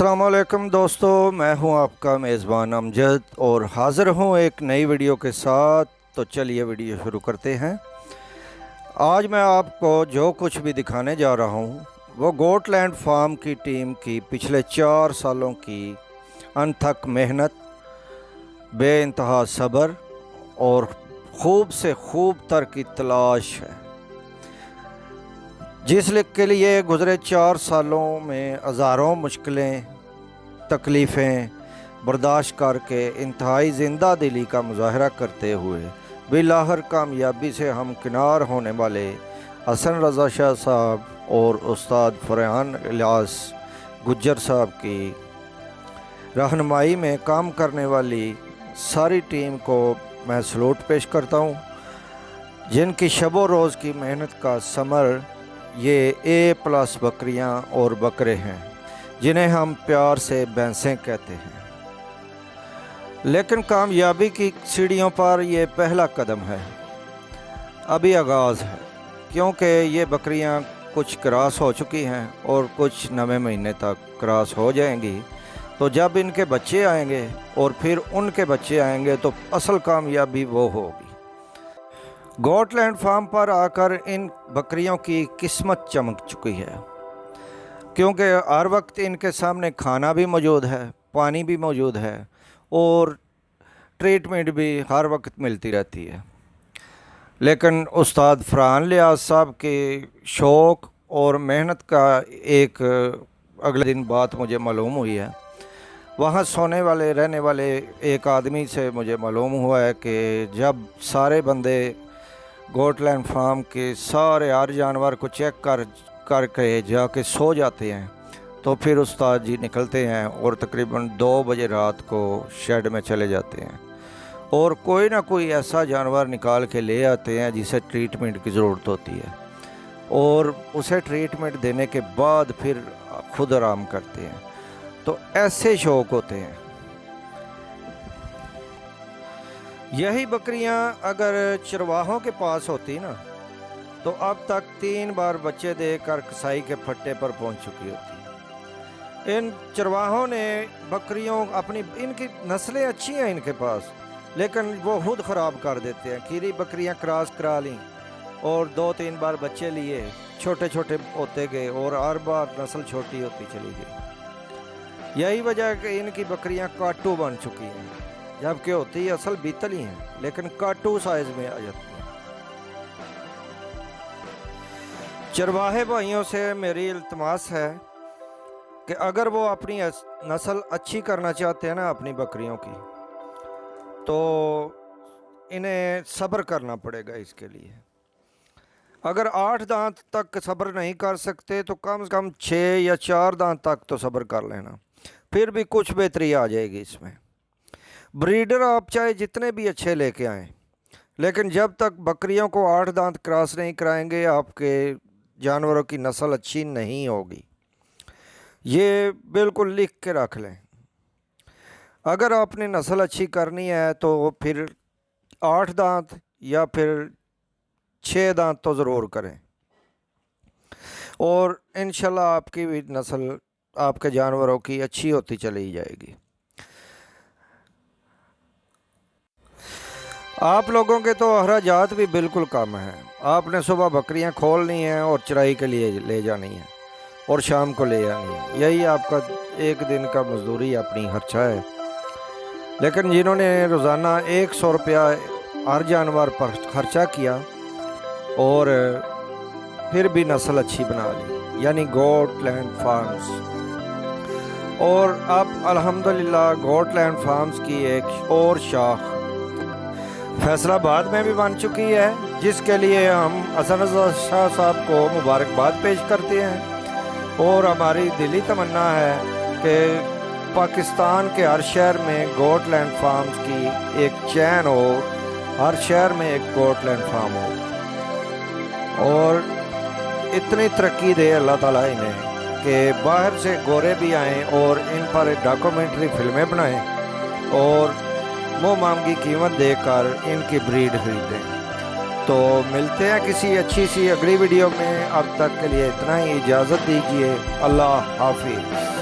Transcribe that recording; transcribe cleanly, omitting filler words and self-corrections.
अस्सलाम वालेकुम दोस्तों, मैं हूं आपका मेज़बान अमजद और हाज़िर हूं एक नई वीडियो के साथ। तो चलिए वीडियो शुरू करते हैं। आज मैं आपको जो कुछ भी दिखाने जा रहा हूं वो गोटलैंड फार्म की टीम की पिछले 4 सालों की अनथक मेहनत, बेइंतहा सब्र और खूब से खूब तर की तलाश है, के लिए गुज़रे 4 सालों में हज़ारों मुश्किलें तकलीफ़ें बर्दाश्त करके इंतहाई ज़िंदा दिली का मुजाहरा करते हुए बिलाहर कामयाबी से हमकिनार होने वाले हसन रज़ा शाह साहब और उस्ताद फरहान इलियास गुज्जर साहब की रहनुमाई में काम करने वाली सारी टीम को मैं सलूट पेश करता हूँ, जिनकी शबो रोज़ की मेहनत का समर ये A+ बकरियां और बकरे हैं, जिन्हें हम प्यार से भैंसें कहते हैं। लेकिन कामयाबी की सीढ़ियों पर ये पहला कदम है, अभी आगाज़ है, क्योंकि ये बकरियां कुछ क्रॉस हो चुकी हैं और कुछ 9वें महीने तक क्रॉस हो जाएंगी। तो जब इनके बच्चे आएंगे और फिर उनके बच्चे आएंगे तो असल कामयाबी वो होगी। गोटलैंड फार्म पर आकर इन बकरियों की किस्मत चमक चुकी है, क्योंकि हर वक्त इनके सामने खाना भी मौजूद है, पानी भी मौजूद है और ट्रीटमेंट भी हर वक्त मिलती रहती है। लेकिन उस्ताद फरहान इलियास साहब के शौक़ और मेहनत का एक अगले दिन बात मुझे मालूम हुई है। वहाँ सोने वाले रहने वाले एक आदमी से मुझे मालूम हुआ है कि जब सारे बंदे गोटलैंड फार्म के सारे हर जानवर को चेक करके जाके सो जाते हैं, तो फिर उस्ताद जी निकलते हैं और तकरीबन 2 बजे रात को शेड में चले जाते हैं और कोई ना कोई ऐसा जानवर निकाल के ले आते हैं जिसे ट्रीटमेंट की ज़रूरत होती है, और उसे ट्रीटमेंट देने के बाद फिर खुद आराम करते हैं। तो ऐसे शौक़ होते हैं। यही बकरियां अगर चरवाहों के पास होती ना, तो अब तक 3 बार बच्चे देकर कसाई के फट्टे पर पहुंच चुकी होती। इन चरवाहों ने बकरियों इनकी नस्लें अच्छी हैं इनके पास, लेकिन वो खुद ख़राब कर देते हैं। खीरी बकरियां क्रॉस करा लीं और 2-3 बार बच्चे लिए, छोटे छोटे होते गए और हर बार नस्ल छोटी होती चली गई। यही वजह है कि इनकी बकरियां काटू बन चुकी हैं, जबकि होती असल बीतल ही हैं, लेकिन काटू साइज में आ जाती हैं। चरवाहे भाइयों से मेरी इल्तमास है कि अगर वो अपनी नस्ल अच्छी करना चाहते हैं ना अपनी बकरियों की, तो इन्हें सब्र करना पड़ेगा। इसके लिए अगर 8 दांत तक सब्र नहीं कर सकते तो कम से कम 6 या 4 दांत तक तो सब्र कर लेना, फिर भी कुछ बेहतरी आ जाएगी इसमें। ब्रीडर आप चाहे जितने भी अच्छे लेके आएँ, लेकिन जब तक बकरियों को 8 दांत क्रॉस नहीं कराएंगे, आपके जानवरों की नस्ल अच्छी नहीं होगी। ये बिल्कुल लिख के रख लें। अगर आपने नस्ल अच्छी करनी है तो फिर 8 दांत या फिर 6 दांत तो ज़रूर करें, और इंशाल्लाह आपकी भी नस्ल आपके जानवरों की अच्छी होती चली जाएगी। आप लोगों के तो अखराजात भी बिल्कुल कम हैं। आपने सुबह बकरियां खोलनी हैं और चराई के लिए ले जानी है और शाम को ले आनी है। यही आपका एक दिन का मजदूरी अपनी खर्चा है। लेकिन जिन्होंने रोज़ाना 100 रुपया हर जानवर पर खर्चा किया और फिर भी नस्ल अच्छी बना ली, यानी गोटलैंड फार्म्स, और अब अल्हम्दुलिल्लाह गोटलैंड फार्म्स की एक और शाख फैसलाबाद में भी बन चुकी है, जिसके लिए हम हसन रज़ा शाह साहब को मुबारकबाद पेश करते हैं। और हमारी दिली तमन्ना है कि पाकिस्तान के हर शहर में गोटलैंड फार्म्स की एक चैन हो, हर शहर में एक गोटलैंड फार्म हो, और इतनी तरक्की दे अल्लाह ताला इन्हें कि बाहर से गोरे भी आएँ और इन पर डॉक्यूमेंट्री फिल्में बनाएं और मुँह मांगी कीमत देकर इनकी ब्रीड खरीदें। तो मिलते हैं किसी अच्छी सी अगली वीडियो में। अब तक के लिए इतना ही, इजाज़त दीजिए। अल्लाह हाफिज़।